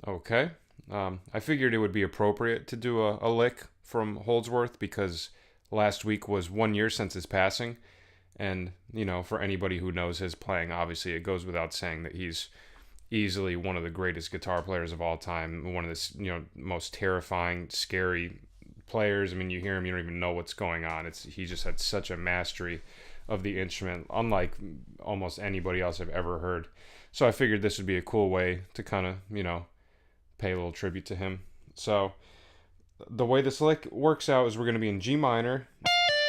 Okay. I figured it would be appropriate to do a lick from Holdsworth because last week was 1 year since his passing. And, for anybody who knows his playing, obviously it goes without saying that he's easily one of the greatest guitar players of all time. One of the, most terrifying, scary players. I mean, you hear him, you don't even know what's going on. He just had such a mastery of the instrument, unlike almost anybody else I've ever heard. So I figured this would be a cool way to kind of, pay a little tribute to him. So the way this lick works out is we're going to be in G minor.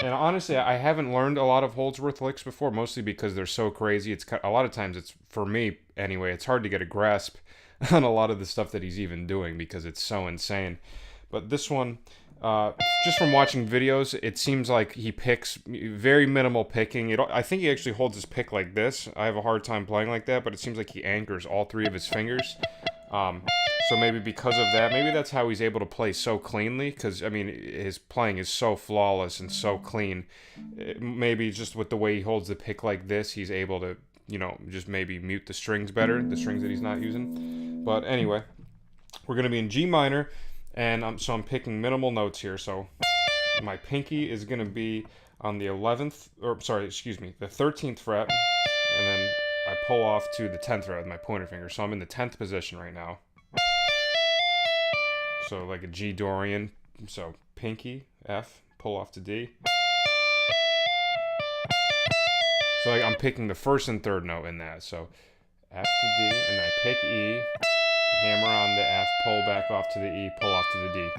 And honestly, I haven't learned a lot of Holdsworth licks before, mostly because they're so crazy. It's a lot of times, it's for me anyway, it's hard to get a grasp on a lot of the stuff that he's even doing because it's so insane. But this one, just from watching videos, it seems like he picks very minimal picking. I think he actually holds his pick like this. I have a hard time playing like that, but it seems like he anchors all three of his fingers. So maybe because of that, maybe that's how he's able to play so cleanly, because, I mean, his playing is so flawless and so clean. Maybe just with the way he holds the pick like this, he's able to, just maybe mute the strings better, the strings that he's not using. But anyway, we're going to be in G minor, and so I'm picking minimal notes here. So my pinky is going to be on the 13th fret, and then I pull off to the 10th fret with my pointer finger. So I'm in the 10th position right now. So like a G Dorian. So pinky, F, pull off to D. So I'm picking the first and third note in that. So F to D, and then I pick E, hammer on the F, pull back off to the E, pull off to the D.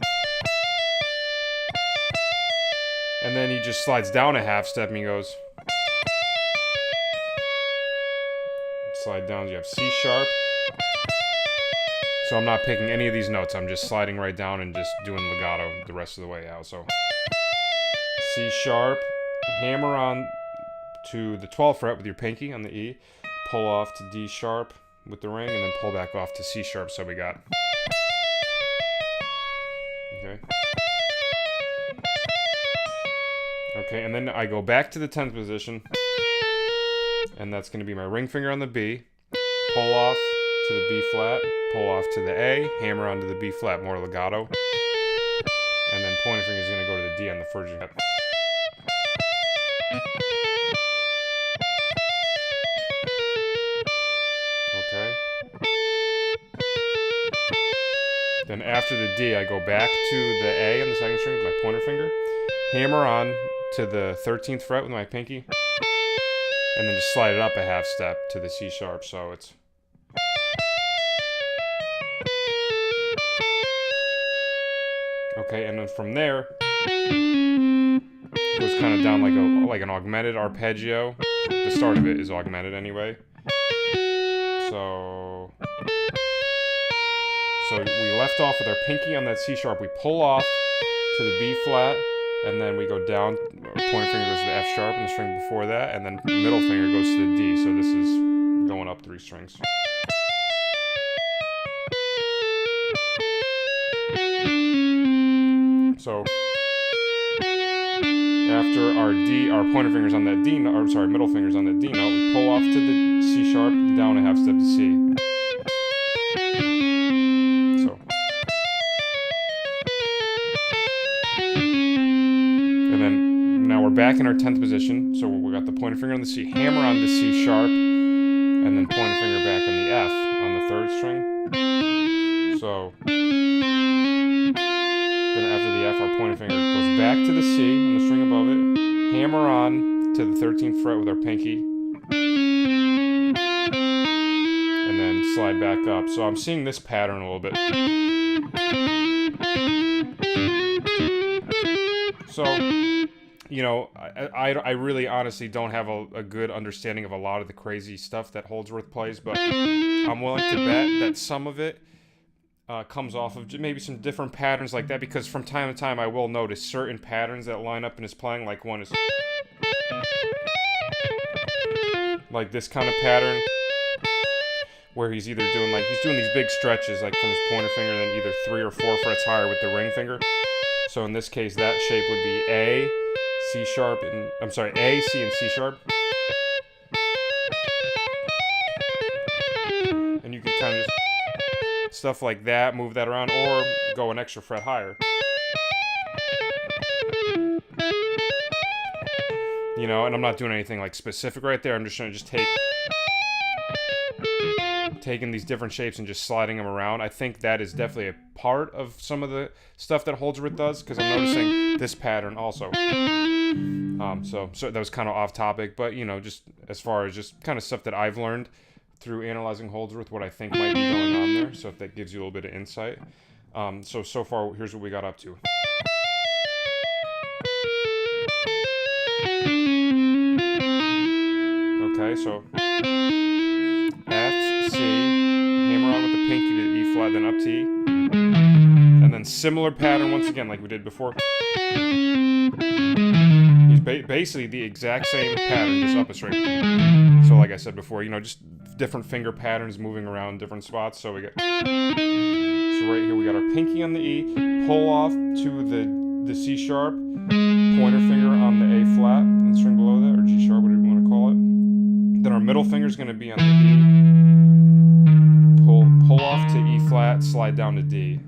And then he just slides down a half step and he goes. Slide down, you have C sharp. So I'm not picking any of these notes. I'm just sliding right down and just doing legato the rest of the way out. So C sharp, hammer on to the 12th fret with your pinky on the E, pull off to D sharp with the ring, and then pull back off to C sharp. So we got. Okay. Okay, and then I go back to the 10th position, and that's going to be my ring finger on the B, pull off to the B flat, pull off to the A, hammer onto the B flat, more legato, and then pointer finger is going to go to the D on the first fret. Okay. Then after the D, I go back to the A on the second string with my pointer finger, hammer on to the 13th fret with my pinky, and then just slide it up a half step to the C sharp. So it's. Okay, and then from there, it goes kind of down like an augmented arpeggio. The start of it is augmented anyway. So we left off with our pinky on that C sharp. We pull off to the B flat, and then we go down. Pointer finger goes to the F sharp and the string before that, and then middle finger goes to the D. So this is going up 3 strings. So after our pointer fingers on that middle fingers on that D note, we pull off to the C sharp, down a half step to C. So. And then now we're back in our 10th position. So we got the pointer finger on the C, hammer on the C sharp, and then pointer finger back on the F on the 3rd string. So. Then after the F, our pointer finger goes back to the C on the string above it, hammer on to the 13th fret with our pinky, and then slide back up. So I'm seeing this pattern a little bit. So, I really honestly don't have a good understanding of a lot of the crazy stuff that Holdsworth plays, but I'm willing to bet that some of it comes off of maybe some different patterns like that, because from time to time I will notice certain patterns that line up in his playing. Like one is like this kind of pattern where he's either doing these big stretches like from his pointer finger, and then either 3 or 4 frets higher with the ring finger. So in this case, that shape would be A, C sharp, A, C, and C sharp. And you can kind of just stuff like that, move that around, or go an extra fret higher. You know, and I'm not doing anything like specific right there. I'm just trying to just taking these different shapes and just sliding them around. I think that is definitely a part of some of the stuff that Holdsworth does, because I'm noticing this pattern also. So that was kind of off topic, but you know, just as far as just kind of stuff that I've learned through analyzing Holdsworth, what I think might be going on there. So if that gives you a little bit of insight. So far, here's what we got up to. Okay, so F, C, hammer on with the pinky to E flat, then up to E. And then similar pattern once again like we did before. He's basically the exact same pattern, just up a string. So like I said before, you know, just different finger patterns moving around different spots. So we got, so right here we got our pinky on the E, pull off to the C sharp, pointer finger on the A flat, and string below that, or G sharp, whatever you want to call it. Then our middle finger is going to be on the E, pull off to E flat, slide down to D.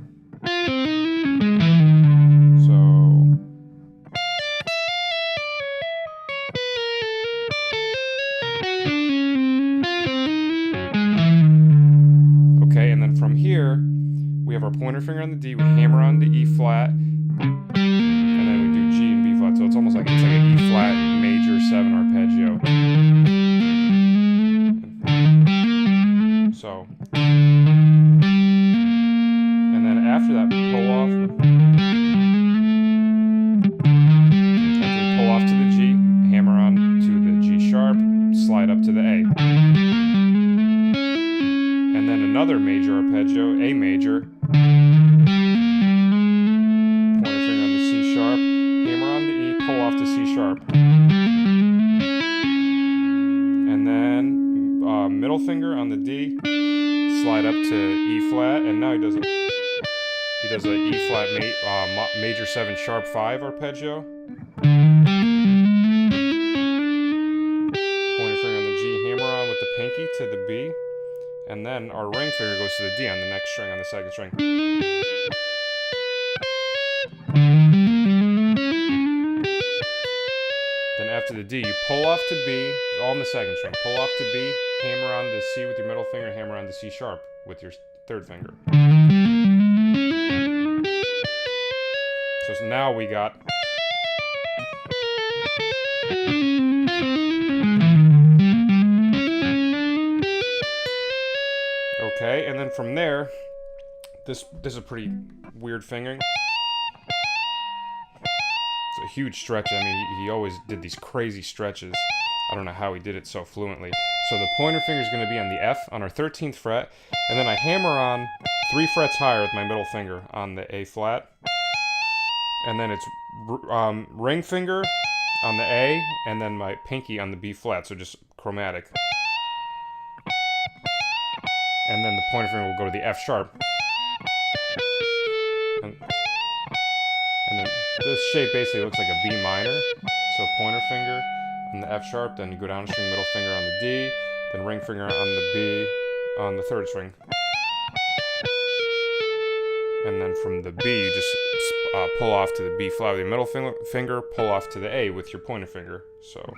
And then from here, we have our pointer finger on the D, we hammer on the E flat, and then we do G and B flat. So it's almost like it's like an E flat major 7 arpeggio. So, and then after that, pull off. After we pull off to the G, hammer on to the G sharp, slide up to the A. And then another major arpeggio, A major. Pointer finger on the C sharp, hammer on the E, pull off to C sharp. And then middle finger on the D, slide up to E flat, and now he does a E flat major 7 sharp 5 arpeggio. Pointer finger on the G, hammer on with the pinky to the B. And then our ring finger goes to the D on the next string, on the second string. Then after the D, you pull off to B, all on the second string. Pull off to B, hammer on to C with your middle finger, hammer on to C sharp with your third finger. So now we got... Okay, and then from there, this is a pretty weird fingering. It's a huge stretch. I mean, he always did these crazy stretches. I don't know how he did it so fluently. So the pointer finger is going to be on the F on our 13th fret, and then I hammer on 3 frets higher with my middle finger on the A flat, and then it's ring finger on the A, and then my pinky on the B flat. So just chromatic. And then the pointer finger will go to the F sharp. And then this shape basically looks like a B minor. So pointer finger on the F sharp, then you go down a string, middle finger on the D, then ring finger on the B on the third string. And then from the B, you just pull off to the B flat with your middle finger, pull off to the A with your pointer finger. So.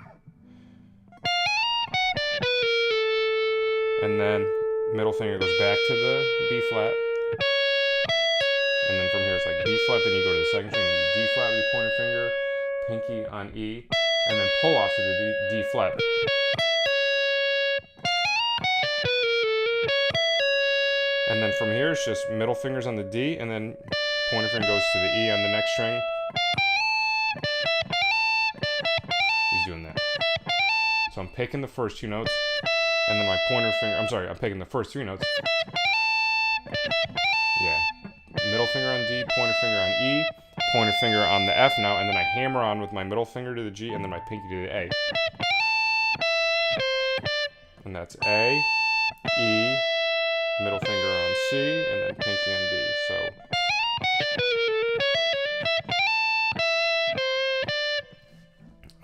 And then middle finger goes back to the B flat, and then from here it's like B flat, then you go to the second string, D flat with your pointer finger, pinky on E, and then pull off to the D flat. And then from here it's just middle fingers on the D, and then pointer finger goes to the E on the next string. He's doing that. So I'm picking the first 2 notes. And then my pointer finger, I'm picking the first 3 notes. Yeah. Middle finger on D, pointer finger on E, pointer finger on the F now, and then I hammer on with my middle finger to the G, and then my pinky to the A. And that's A, E, middle finger on C, and then pinky on D. So.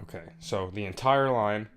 Okay, so the entire line